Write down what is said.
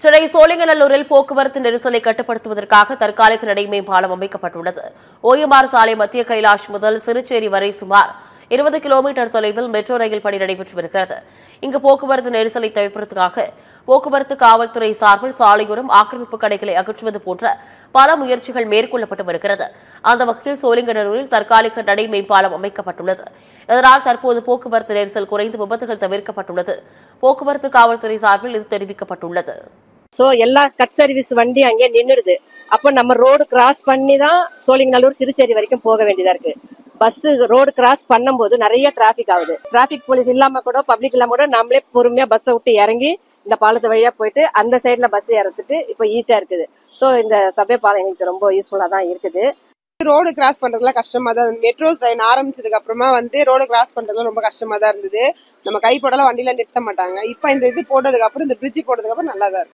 சென்னை சோழிங்கநல்லூரில் போக்குவரத்து நெரிசலை கட்டுப்படுத்துவதற்காக தற்காலிக நடைமேம்பாலம் அமைக்கப்பட்டுள்ளது. ஓஎம்ஆர் சாலை மத்திய கைலாஷ் முதல் சிறுச்சேரி வரை சுமார் 20 கிலோமீட்டர் தொலைவில் மெட்ரோ ரயில் பணி நடைபெற்று வருகிறது. இங்கு போக்குவரத்து நெரிசலை தவிர்ப்பதற்காக போக்குவரத்து காவல்துறை சார்பில் சாலையோரம் ஆக்கிரமிப்பு கடைகளை அகற்றுவது போன்ற பல முயற்சிகள் மேற்கொள்ளப்பட்டு வருகிறது. அந்த வகையில் சோழிங்கநல்லூரில் தற்காலிக நடைமேம்பாலம் அமைக்கப்பட்டுள்ளது. இதனால் தற்போது போக்குவரத்து நெரிசல் குறைந்து விபத்துகள் தவிர்க்கப்பட்டுள்ளது. போக்குவரத்து காவல்துறை சார்பில் இது தெரிவிக்கப்பட்டுள்ளது. எல்லா கட் சர்வீஸ் வண்டி அங்கே நின்னுடுது. அப்ப நம்ம ரோடு கிராஸ் பண்ணி தான் சோழிங்கநல்லூர் சிறுசேரி வரைக்கும் போக வேண்டியதா இருக்கு. பஸ் ரோடு கிராஸ் பண்ணும்போது நிறைய டிராபிக் ஆகுது. டிராபிக் போலீஸ் இல்லாம கூட பப்ளிக் இல்லாம கூட நம்மளே பொறுமையா பஸ்ஸை விட்டு இறங்கி இந்த பாலத்து வழியா போயிட்டு அந்த சைட்ல பஸ் ஏறதுக்கு இப்ப ஈஸியா இருக்குது. சோ இந்த சபை பாலம் எங்களுக்கு ரொம்ப யூஸ்ஃபுல்லா தான் இருக்குது. ரோடு கிராஸ் பண்றதுலாம் கஷ்டமா தான் இருந்தது. மெட்ரோ ட்ரெயின் ஆரம்பிச்சதுக்கு அப்புறமா ரோடு கிராஸ் பண்றதுலாம் ரொம்ப கஷ்டமா தான் இருந்தது. நம்ம கை போடலாம் வண்டியில நிறுத்த மாட்டாங்க. இப்ப இந்த இது போட்டதுக்கு அப்புறம் இந்த பிரிட்ஜ் போட்டதுக்கு அப்புறம் நல்லா தான் இருக்கு.